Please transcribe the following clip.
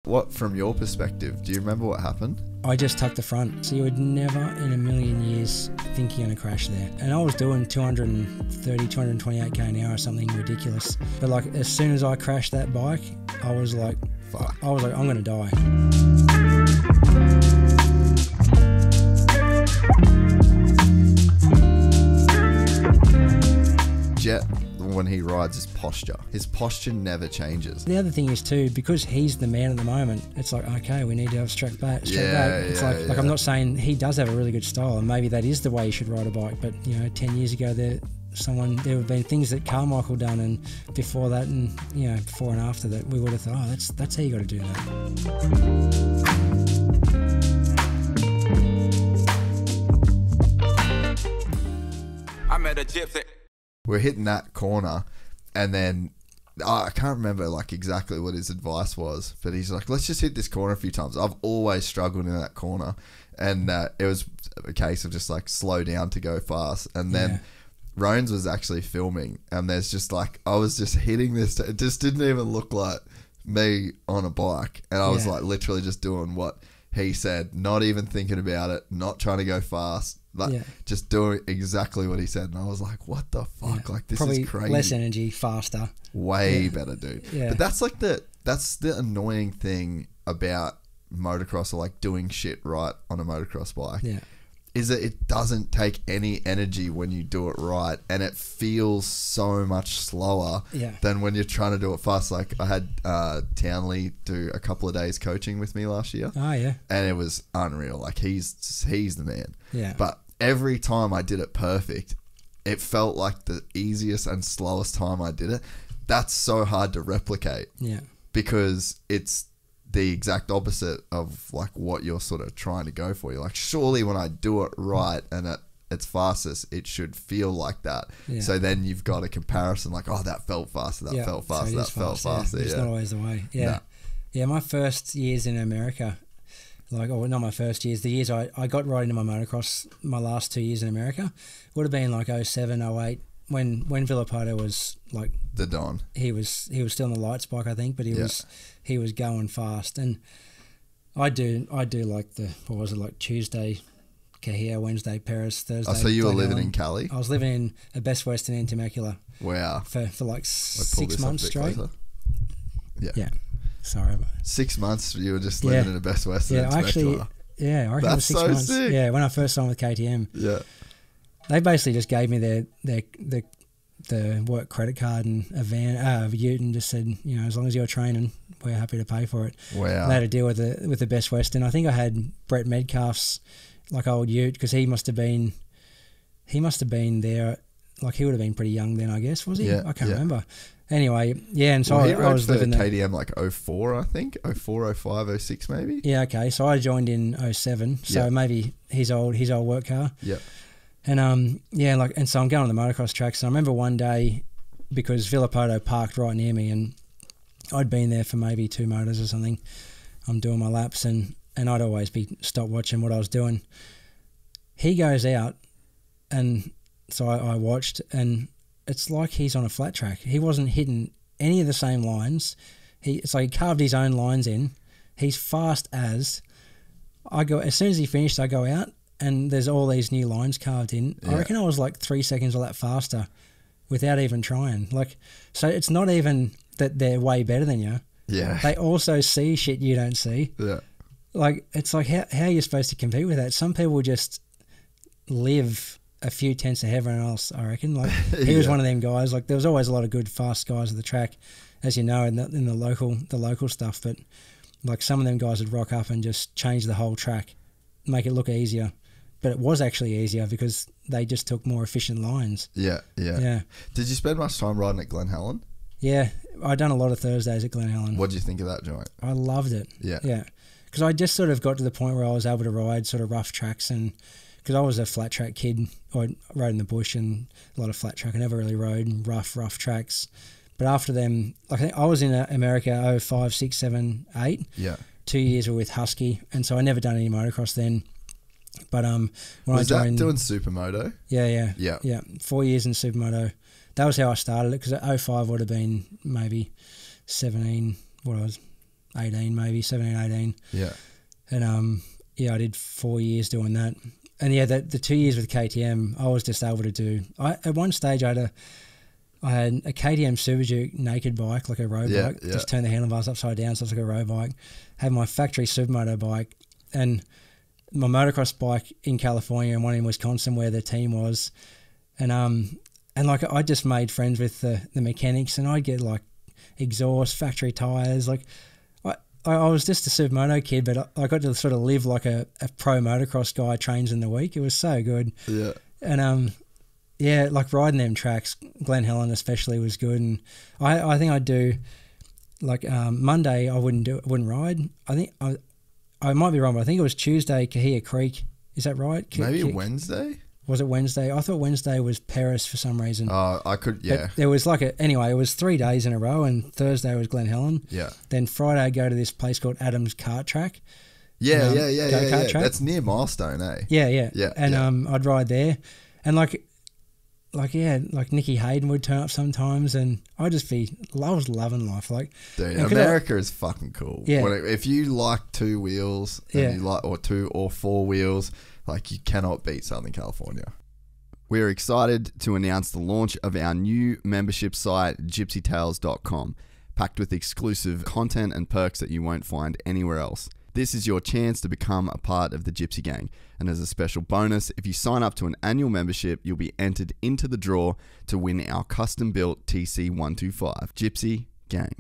What, from your perspective, do you remember what happened? I just tucked the front, so you would never in a million years think you're going to crash there. And I was doing 230, 228k an hour or something ridiculous. But like as soon as I crashed that bike, I was like, Fuck. I'm going to die. Jet, when he rides, his posture never changes. The other thing is too, because he's the man at the moment, it's like, okay, we need to have straight back. It's like I'm not saying he does have a really good style, and maybe that is the way you should ride a bike. But 10 years ago, there have been things that Carmichael done, and before that, and before and after that, we would have thought, oh, that's how you got to do that. I met a gypsy. We're hitting that corner, and then I can't remember like exactly what his advice was, but he's like, let's just hit this corner a few times. I've always struggled in that corner, and it was a case of just like slow down to go fast. And then Rones was actually filming, and there's just like, I was just hitting this, it just didn't even look like me on a bike, and I was like literally just doing what he said, not even thinking about it, not trying to go fast, just doing exactly what he said. And I was like, what the fuck? Like, this Probably is crazy. Less energy, faster. Way better, dude. Yeah. But that's like that's the annoying thing about motocross, or like doing shit right on a motocross bike. Yeah. Is that it doesn't take any energy when you do it right, and it feels so much slower than when you're trying to do it fast. Like I had Townley do a couple of days coaching with me last year. Oh yeah. And it was unreal. Like he's the man. Yeah. But every time I did it perfect, it felt like the easiest and slowest time I did it. That's so hard to replicate. Yeah. Because it's the exact opposite of like what you're sort of trying to go for. You're like, surely when I do it right and at its fastest, it should feel like that. Yeah. So then you've got a comparison like, oh, that felt faster, that felt faster, that felt faster. It's not always the way. Yeah. Nah. Yeah, my first years in America, not my first years, the years I got right into my motocross, my last 2 years in America, would have been like 07, 08, when Villipotto was like the Don. He was still on the lights bike, I think, but he was going fast. And I do like like Tuesday Cahir, Wednesday Paris, Thursday. Oh, so you were living in Cali? I was living in a Best Western in Temecula. Wow. For like 6 months straight. Yeah. Sorry. 6 months you were just living in a Best Western in Temecula. I reckon it was 6 months. Sick. Yeah, when I first signed with KTM. Yeah. They basically just gave me the work credit card and a van, a ute, and just said, as long as you're training, we're happy to pay for it. Wow. And they had to deal with the Best Western. I think I had Brett Medcalf's like old ute, because he must have been there. Like he would have been pretty young then, I guess, was he? Yeah, I can't remember. Anyway, and so I was living there. KTM like 04, I think, 04, 05, 06 maybe. Yeah, okay. So I joined in 07. So maybe his old work car. Yeah. And and so I'm going on the motocross tracks. And I remember one day, because Villipotto parked right near me, and I'd been there for maybe 2 motors or something. I'm doing my laps, and I'd always be stopped watching what I was doing. He goes out, and so I watched, and it's like he's on a flat track. He wasn't hitting any of the same lines. It's like he carved his own lines in. He's fast as soon as he finished, I go out, and there's all these new lines carved in. Yeah. I reckon I was like 3 seconds or that faster without even trying. Like, so it's not even that they're way better than you. Yeah. They also see shit you don't see. Yeah. Like, it's like, how are you supposed to compete with that? Some people just live a few tenths of everyone else, I reckon. Like, he was one of them guys. Like, there was always a lot of good, fast guys at the track, as you know, in the local stuff. But, like, some of them guys would rock up and just change the whole track, make it look easier. But it was actually easier because they just took more efficient lines. Yeah. Did you spend much time riding at Glen Helen? Yeah, I'd done a lot of Thursdays at Glen Helen. What did you think of that joint? I loved it. Yeah. Because I just sort of got to the point where I was able to ride sort of rough tracks, and because I was a flat track kid, I rode in the bush and a lot of flat track. I never really rode rough tracks. But after them, I think I was in America 05, 6, 7, 8. Yeah. 2 years were with Husky, and so I never done any motocross then. But when was I joined, that doing Supermoto? Yeah. 4 years in Supermoto. That was how I started it, because at 05 would have been maybe 17. What I was 18 maybe, 17, 18. Yeah. And yeah, I did 4 years doing that. And yeah, the 2 years with KTM, I was just able to do. At one stage, I had a KTM Super Duke naked bike, like a road bike. Yeah. Just turn the handlebars upside down, so it's like a road bike. Had my factory Supermoto bike and my motocross bike in California and one in Wisconsin where the team was. And like I just made friends with the mechanics, and I'd get like exhaust, factory tires. Like I was just a Supermoto kid, but I got to sort of live like a pro motocross guy trains in the week. It was so good. Yeah. And yeah, like riding them tracks, Glen Helen especially was good. And I think I'd do like Monday I wouldn't ride. I think I might be wrong, but I think it was Tuesday, Kahia Creek. Is that right? Maybe Wednesday? Was it Wednesday? I thought Wednesday was Paris for some reason. Oh, I could, yeah. But there was like anyway, it was 3 days in a row, and Thursday was Glen Helen. Yeah. Then Friday I'd go to this place called Adams Kart Track. Yeah. Track. That's near Milestone, eh? Yeah. And I'd ride there. And like Nicky Hayden would turn up sometimes, and I was loving life. Like, dude, America is fucking cool. Yeah. If you like 2 wheels, and you like, or 2 or 4 wheels, like, you cannot beat Southern California. We're excited to announce the launch of our new membership site, gypsytales.com, packed with exclusive content and perks that you won't find anywhere else. This is your chance to become a part of the Gypsy Gang. And as a special bonus, if you sign up to an annual membership, you'll be entered into the draw to win our custom-built TC125. Gypsy Gang.